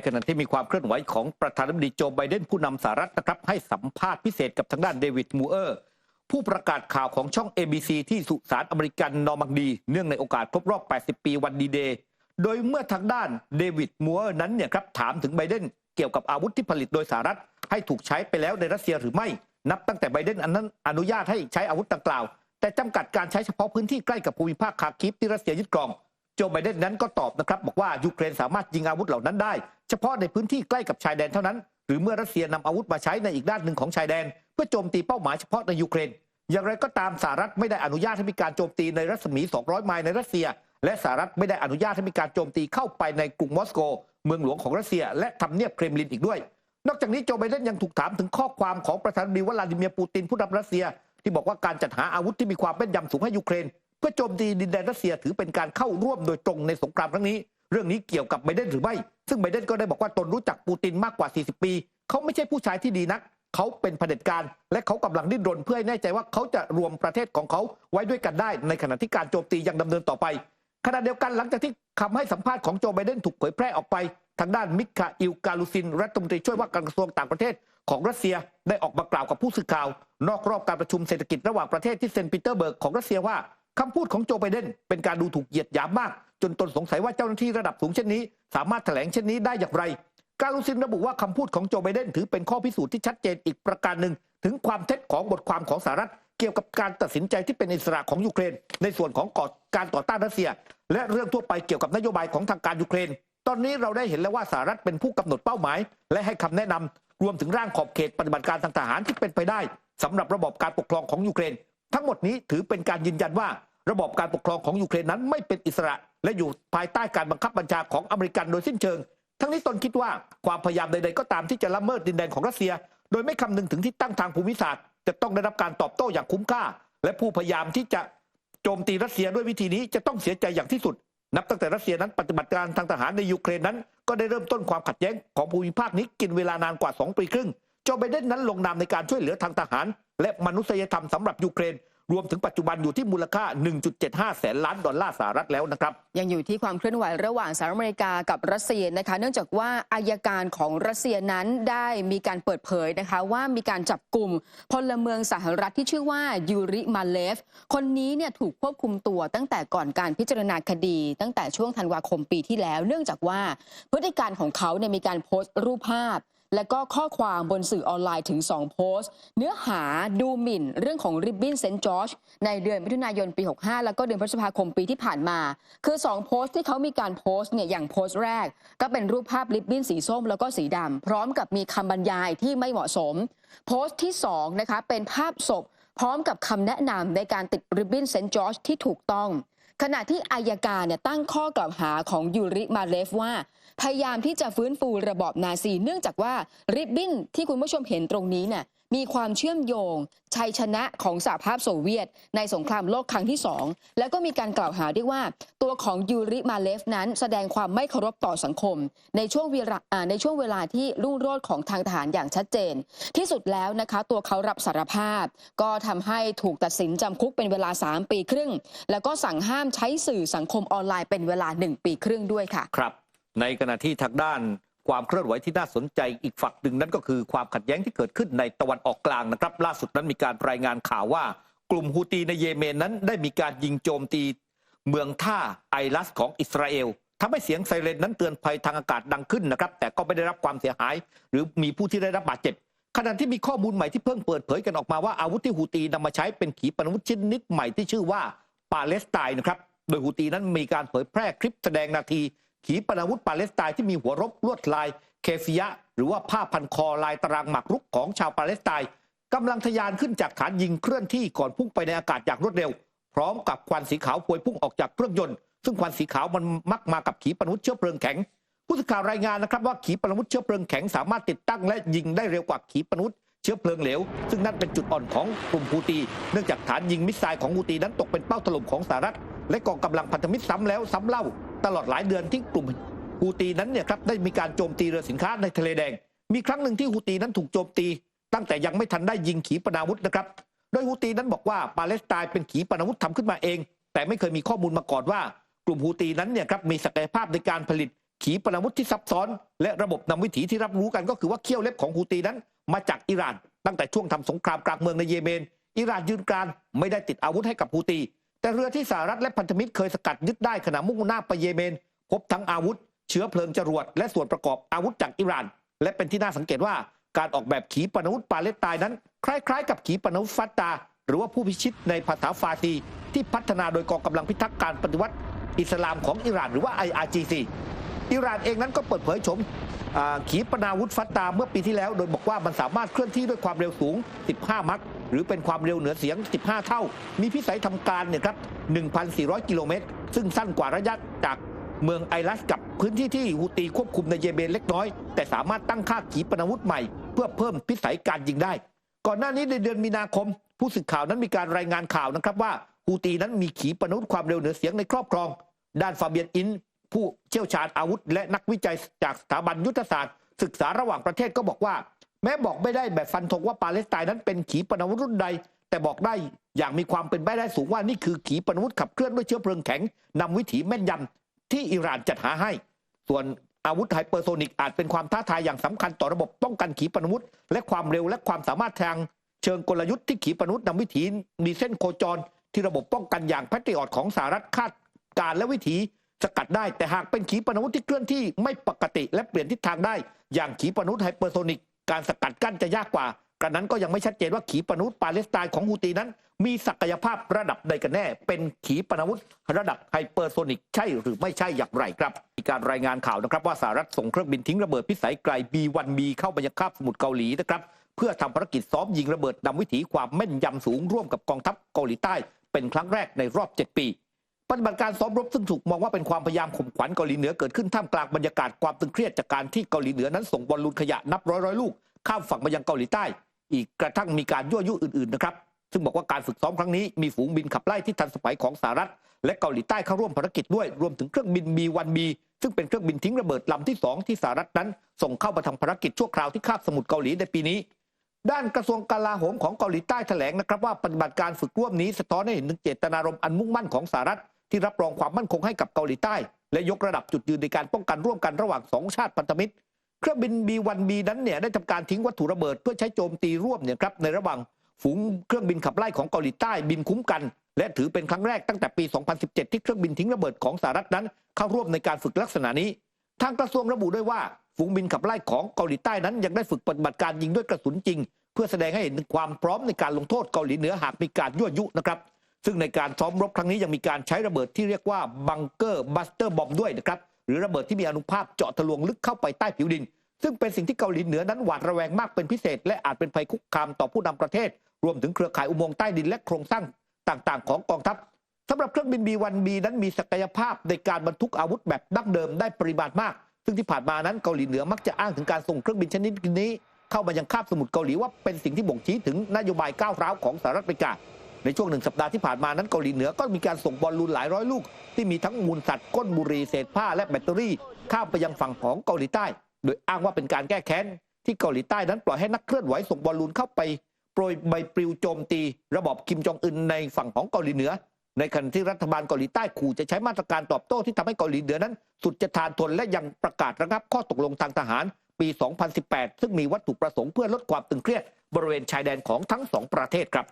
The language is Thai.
ขณะที่มีความเคลื่อนไหวของประธานาธิบดีโจไบเดนผู้นำสหรัฐนะครับให้สัมภาษณ์พิเศษกับทางด้านเดวิดมูเออร์ผู้ประกาศข่าวของช่อง ABC ที่สุสานอเมริกันนอร์มังดีเนื่องในโอกาสครบรอบ 80 ปีวันดีเดย์โดยเมื่อทางด้านเดวิดมูเออร์นั้นเนี่ยครับถามถึงไบเดนเกี่ยวกับอาวุธที่ผลิตโดยสหรัฐให้ถูกใช้ไปแล้วในรัสเซียหรือไม่นับตั้งแต่ไบเดนอนุญาตให้ใช้อาวุธดังกล่าวแต่จำกัดการใช้เฉพาะพื้นที่ใกล้กับภูมิภาคคาคิฟที่รัสเซียยึดครองโจไบเดนนั้นก็ตอบนะครับบอกว่ายูเครนสามารถยิงอาวุธเหล่านั้นได้เฉพาะในพื้นที่ใกล้กับชายแดนเท่านั้นหรือเมื่อรัสเซียนำอาวุธมาใช้ในอีกด้านหนึ่งของชายแดนเพื่อโจมตีเป้าหมายเฉพาะในยูเครนอย่างไรก็ตามสหรัฐไม่ได้อนุญาตให้มีการโจมตีในรัศมี 200 ไมล์ในรัสเซียและสหรัฐไม่ได้อนุญาตให้มีการโจมตีเข้าไปในกรุงมอสโกเมืองหลวงของรัสเซียและทำเนียบเครมลินอีกด้วยนอกจากนี้โจไบเดนยังถูกถามถึงข้อความของประธานาธิบดีวลาดิเมียร์ปูตินผู้นำรัสเซียที่บอกว่าการจัดหาอาวุธที่มีความแม่นยำสูงให้ยูเครนเพื่อโจมตีดินแดนรัสเซียถือเป็นการเข้าร่วมโดยตรงในสงครามครั้งนี้เรื่องนี้เกี่ยวกับไบเดนหรือไม่ซึ่งไบเดนก็ได้บอกว่าตนรู้จักปูตินมากกว่า 40 ปีเขาไม่ใช่ผู้ชายที่ดีนักเขาเป็นเผด็จการและเขากำลังดิ้นรนเพื่อให้แน่ใจว่าเขาจะรวมประเทศของเขาไว้ด้วยกันได้ในขณะที่การโจมตียังดำเนินต่อไปขณะเดียวกันหลังจากที่คำให้สัมภาษณ์ของโจไบเดนถูกเผยแพร่ออกไปทางด้านมิคาอิลกาลูซินรัฐมนตรีช่วยว่าการกระทรวงต่างประเทศของรัสเซียได้ออกมากล่าวกับผู้สื่อข่าวนอกรอบการประชุมเศรษฐกิจระหว่างประเทศที่เซนต์ปีเตอร์เบิร์กของรัสเซียว่าคำพูดของโจไบเดนเป็นการดูถูกเหยียดหยามมากจนตนสงสัยว่าเจ้าหน้าที่ระดับสูงเช่นนี้สามารถแถลงเช่นนี้ได้อย่างไรกาลูซินระบุว่าคำพูดของโจไบเดนถือเป็นข้อพิสูจน์ที่ชัดเจนอีกประการหนึ่งถึงความเท็จของบทความของสหรัฐเกี่ยวกับการตัดสินใจที่เป็นอิสระของยูเครนในส่วนของการต่อต้านรัสเซียและเรื่องทั่วไปเกี่ยวกับนโยบายของทางการยูเครนตอนนี้เราได้เห็นแล้วว่าสหรัฐเป็นผู้กำหนดเป้าหมายและให้คำแนะนำรวมถึงร่างขอบเขตปฏิบัติการทางทหารที่เป็นไปได้สำหรับระบบการปกครองของยูเครนทั้งหมดนี้ถือเป็นการยืนยันว่าระบบการปกครองของยูเครนนั้นไม่เป็นอิสระและอยู่ภายใต้การบังคับบัญชาของอเมริกันโดยสิ้นเชิงทั้งนี้ตนคิดว่าความพยายามใดๆก็ตามที่จะละเมิดดินแดนของรัสเซียโดยไม่คำนึงถึงที่ตั้งทางภูมิศาสตร์จะต้องได้รับการตอบโต้อย่างคุ้มค่าและผู้พยายามที่จะโจมตีรัสเซียด้วยวิธีนี้จะต้องเสียใจอย่างที่สุดนับตั้งแต่รัสเซียนั้นปฏิบัติการทางทหารในยูเครนนั้นก็ได้เริ่มต้นความขัดแย้งของภูมิภาคนี้กินเวลานานกว่า2 ปีครึ่งโจไบเดนนั้นลงนามในการช่วยเหลือทางทหารและมนุษยธรรมสำหรับยูเครนรวมถึงปัจจุบันอยู่ที่มูลค่า 1.75 แสนล้านดอลลาร์สหรัฐแล้วนะครับยังอยู่ที่ความเคลื่อนไหวระหว่างสหรัฐอเมริกากับรัสเซียนะคะเนื่องจากว่าอัยการของรัสเซียนั้นได้มีการเปิดเผยนะคะว่ามีการจับกลุ่มพลเมืองสหรัฐที่ชื่อว่ายูริมาเลฟคนนี้เนี่ยถูกควบคุมตัวตั้งแต่ก่อนการพิจารณาคดีตั้งแต่ช่วงธันวาคมปีที่แล้วเนื่องจากว่าพฤติการของเขาเนี่ยมีการโพสต์รูปภาพและก็ข้อความบนสื่อออนไลน์ถึง2โพสต์เนื้อหาดูหมิ่นเรื่องของริบบิ้นเซนต์จอร์จในเดือนมิถุนายนปี65แล้วก็เดือนพฤษภาคมปีที่ผ่านมาคือ2โพสต์ที่เขามีการโพสต์เนี่ยอย่างโพสต์แรกก็เป็นรูปภาพริบบิ้นสีส้มแล้วก็สีดำพร้อมกับมีคำบรรยายที่ไม่เหมาะสมโพสต์ที่2นะคะเป็นภาพศพพร้อมกับคำแนะนำในการติดริบบิ้นเซนต์จอร์จที่ถูกต้องขณะที่อัยการเนี่ยตั้งข้อกล่าวหาของยูริมาเลฟว่าพยายามที่จะฟื้นฟูระบอบนาซีเนื่องจากว่าริบบิ้นที่คุณผู้ชมเห็นตรงนี้เนี่ยมีความเชื่อมโยงชัยชนะของสหภาพโซเวียตในสงครามโลกครั้งที่2แล้วก็มีการกล่าวหาด้วยว่าตัวของยูริมาเลฟนั้นแสดงความไม่เคารพต่อสังคมในช่วงเวลาที่รุ่งโรจน์ของทางทหารอย่างชัดเจนที่สุดแล้วนะคะตัวเขารับสารภาพก็ทำให้ถูกตัดสินจำคุกเป็นเวลา3 ปีครึ่งแล้วก็สั่งห้ามใช้สื่อสังคมออนไลน์เป็นเวลา1 ปีครึ่งด้วยค่ะครับในขณะที่ทางด้านความเคลื่อนไหวที่น่าสนใจอีกฝั่งหนึ่งนั้นก็คือความขัดแย้งที่เกิดขึ้นในตะวันออกกลางนะครับล่าสุดนั้นมีการรายงานข่าวว่ากลุ่มฮูตีในเยเมนนั้นได้มีการยิงโจมตีเมืองท่าไอลัสของอิสราเอลทำให้เสียงไซเรนนั้นเตือนภัยทางอากาศดังขึ้นนะครับแต่ก็ไม่ได้รับความเสียหายหรือมีผู้ที่ได้รับบาดเจ็บขณะที่มีข้อมูลใหม่ที่เพิ่งเปิดเผยกันออกมาว่าอาวุธที่ฮูตีนำมาใช้เป็นขีปนาวุธชนิดใหม่ที่ชื่อว่าปาเลสไตน์นะครับโดยฮูตีนั้นมีการเผยแพร่คลิปแสดงนาทีขีปนาวุธปาเลสไตน์ที่มีหัวรบลวดลายเคฟิยะหรือว่าผ้าพันคอลายตารางหมากรุกของชาวปาเลสไตน์กำลังทะยานขึ้นจากฐานยิงเคลื่อนที่ก่อนพุ่งไปในอากาศอย่างรวดเร็วพร้อมกับควันสีขาวพวยพุ่งออกจากเครื่องยนต์ซึ่งควันสีขาวมันมักมากับขีปนาวุธเชื้อเพลิงแข็งผู้สื่อข่าวรายงานนะครับว่าขีปนาวุธเชื้อเพลิงแข็งสามารถติดตั้งและยิงได้เร็วกว่าขีปนาวุธเชื้อเพลิงเหลวซึ่งนั่นเป็นจุดอ่อนของกลุ่มฮูตีเนื่องจากฐานยิงมิสไซล์ของฮูตีนั้นตกเป็นเป้าถล่มของสหรัฐและกองกำลังพันธมิตรซ้ำแล้วซ้ำเล่าตลอดหลายเดือนที่กลุ่มฮูตีนั้นเนี่ยครับได้มีการโจมตีเรือสินค้าในทะเลแดงมีครั้งหนึ่งที่ฮูตีนั้นถูกโจมตีตั้งแต่ยังไม่ทันได้ยิงขีปนาวุธนะครับโดยฮูตีนั้นบอกว่าปาเลสไตน์เป็นขีปนาวุธทำขึ้นมาเองแต่ไม่เคยมีข้อมูลมาก่อนว่ากลุ่มฮูตีนั้นเนี่ยครับมีศักยภาพในการผลิต ขีปนาวุธที่ซับซ้อนและระบบนำวิถีที่รับรู้กันก็คือว่าเขี้ยวเล็บของฮูตีนั้นมาจากอิหร่านตั้งแต่ช่วงทำสงครามกลางเมืองในเยเมนอิหร่านยืนกรานไม่ได้ติดอาวุธให้กับฮูตีแต่เรือที่สหรัฐและพันธมิตรเคยสกัดยึดได้ขณะมุ่งหน้าไปเยเมนพบทั้งอาวุธเชื้อเพลิงจรวดและส่วนประกอบอาวุธจากอิหร่านและเป็นที่น่าสังเกตว่าการออกแบบขีปนาวุธปาเลสไตน์นั้นคล้ายๆกับขีปนาวุธฟัตตาหรือว่าผู้พิชิตในภาษาฟาร์ซีที่พัฒนาโดยกองกำลังพิทักษ์การปฏิวัติอิสลามของอิหร่านหรือว่า IRGC อิหร่านเองนั้นก็เปิดเผยชมขีปนาวุธฟัตตาเมื่อปีที่แล้วโดยบอกว่ามันสามารถเคลื่อนที่ด้วยความเร็วสูง15 มัคหรือเป็นความเร็วเหนือเสียง15 เท่ามีพิสัยทำการเนี่ยครับ 1,400 กิโลเมตรซึ่งสั้นกว่าระยะจากเมืองไอลัสกับพื้นที่ที่ฮูตีควบคุมในเยเมนเล็กน้อยแต่สามารถตั้งค่าขีปนาวุธใหม่เพื่อเพิ่มพิสัยการยิงได้ก่อนหน้านี้ในเดือนมีนาคมผู้สื่อข่าวนั้นมีการรายงานข่าวนะครับว่าฮูตีนั้นมีขีปนาวุธความเร็วเหนือเสียงในครอบครองด้านฟาเบียนอินผู้เชี่ยวชาญอาวุธและนักวิจัยจากสถาบันยุทธศาสตร์ศึกษาระหว่างประเทศก็บอกว่าแม้บอกไม่ได้แบบฟันธงว่าปาเลสไตน์นั้นเป็นขีปนาวุธรุ่นใดแต่บอกได้อย่างมีความเป็นไปได้สูงว่านี่คือขีปนาวุธขับเคลื่อนด้วยเชื้อเพลิงแข็งนำวิถีแม่นยำที่อิหร่านจัดหาให้ส่วนอาวุธไฮเปอร์โซนิกอาจเป็นความท้าทายอย่างสำคัญต่อระบบป้องกันขีปนาวุธและความเร็วและความสามารถทางเชิงกลยุทธ์ที่ขีปนาวุธนำวิถีมีเส้นโคจรที่ระบบป้องกันอย่างแพทริออตของสหรัฐคาดการและวิถีสกัดได้แต่หากเป็นขีปนาวุธที่เคลื่อนที่ไม่ปกติและเปลี่ยนทิศทางได้อย่างขีปนาวุธไฮเปอร์โซนิกการสกัดกั้นจะยากกว่ากันนั้นก็ยังไม่ชัดเจนว่าขีปนาวุธปาเลสไตน์ของฮูตีนั้นมีศักยภาพระดับใดกันแน่เป็นขีปนาวุธระดับไฮเปอร์โซนิกใช่หรือไม่ใช่อย่างไรครับมีการรายงานข่าวนะครับว่าสหรัฐส่งเครื่องบินทิ้งระเบิดพิสัยไกล B1B เข้าไปยังคาบสมุทรเกาหลีนะครับเพื่อทำภารกิจซ้อมยิงระเบิดนำวิถีความแม่นยำสูงร่วมกับกองทัพเกาหลีใต้เป็นครั้งแรกในรอบ7 ปีปฏิบัติการซ้อมรบซึ่งถูกมองว่าเป็นความพยายามข่มขวัญเกาหลีเหนือเกิดขึ้นท่ามกลางบรรยากาศความตึงเครียดจากการที่เกาหลีเหนือนั้นส่งบอลลูนขยะนับร้อยลูกข้ามฝั่งมายังเกาหลีใต้อีกกระทั่งมีการยั่วยุอื่นๆนะครับซึ่งบอกว่าการฝึกซ้อมครั้งนี้มีฝูงบินขับไล่ที่ทันสมัยของสหรัฐและเกาหลีใต้เข้าร่วมภารกิจด้วยรวมถึงเครื่องบิน B1B ซึ่งเป็นเครื่องบินทิ้งระเบิดลำที่2ที่สหรัฐนั้นส่งเข้ามาทำภารกิจชั่วคราวที่คาบสมุทรเกาหลีในปีนี้ด้านกระทรวงกลาโหมของเกาหลีใต้แถลงนะครับว่าปฏิบัติการฝึกร่วมนี้สะท้อนให้เห็นถึงเจตนารมณ์อันมุ่งมั่นของสหรัฐที่รับรองความมั่นคงให้กับเกาหลีใต้และยกระดับจุดยืนในการป้องกันร่วมกันระหว่าง2 ชาติพันธมิตรเครื่องบิน B1B นั้นเนี่ยได้ทำการทิ้งวัตถุระเบิดเพื่อใช้โจมตีร่วมเนี่ยครับในระหว่างฝูงเครื่องบินขับไล่ของเกาหลีใต้บินคุ้มกันและถือเป็นครั้งแรกตั้งแต่ปี 2017 ที่เครื่องบินทิ้งระเบิดของสหรัฐนั้นเข้าร่วมในการฝึกลักษณะนี้ทางกระทรวงระบุด้วยว่าฝูงบินขับไล่ของเกาหลีใต้นั้นยังได้ฝึกปฏิบัติการยิงด้วยกระสุนจริงเพื่อแสดงให้เห็นถึงความพร้อมในการลงโทษเกาหลีเหนือหากมีการยั่วยุนะครับซึ่งในการซ้อมรบครั้งนี้ยังมีการใช้ระเบิดที่เรียกว่าบังเกอร์บัสเตอร์บอมด้วยนะครับหรือระเบิดที่มีอานุภาพเจาะทะลวงลึกเข้าไปใต้ผิวดินซึ่งเป็นสิ่งที่เกาหลีเหนือนั้นหวาดระแวงมากเป็นพิเศษและอาจเป็นภัยคุกคามต่อผู้นำประเทศรวมถึงเครือข่ายอุโมงค์ใต้ดินและโครงสร้างต่างๆของกองทัพสำหรับเครื่องบิน B1B นั้นมีศักยภาพในการบรรทุกอาวุธแบบดั้งเดิมได้ปริมาณมากซึ่งที่ผ่านมานั้นเกาหลีเหนือมักจะอ้างถึงการส่งเครื่องบินชนิดนี้เข้ามายังคาบสมุทรเกาหลีว่าเป็นสิ่งที่บ่งชี้ถึงนโยบายก้าวร้าวของสหรัฐอเมริกาในช่วง1 สัปดาห์ที่ผ่านมานั้นเกาหลีเหนือก็มีการส่งบอลลูนหลายร้อยลูกที่มีทั้งมูลสัตว์ก้นบุหรี่เศษผ้าและแบตเตอรี่ข้ามไปยังฝั่งของเกาหลีใต้โดยอ้างว่าเป็นการแก้แค้นที่เกาหลีใต้นั้นปล่อยให้นักเคลื่อนไหวส่งบอลลูนเข้าไปโปรยใบปลิวโจมตีระบอบคิมจองอึนในฝั่งของเกาหลีเหนือในขณะที่รัฐบาลเกาหลีใต้ขู่จะใช้มาตรการตอบโต้ที่ทำให้เกาหลีเหนือนั้นสุดจะทานทนและยังประกาศระงับข้อตกลงทางทหารปี 2018 ซึ่งมีวัตถุประสงค์เพื่อลดความตึงเครียดบริเวณชายแดนของทั้ง2 ประเทศครับ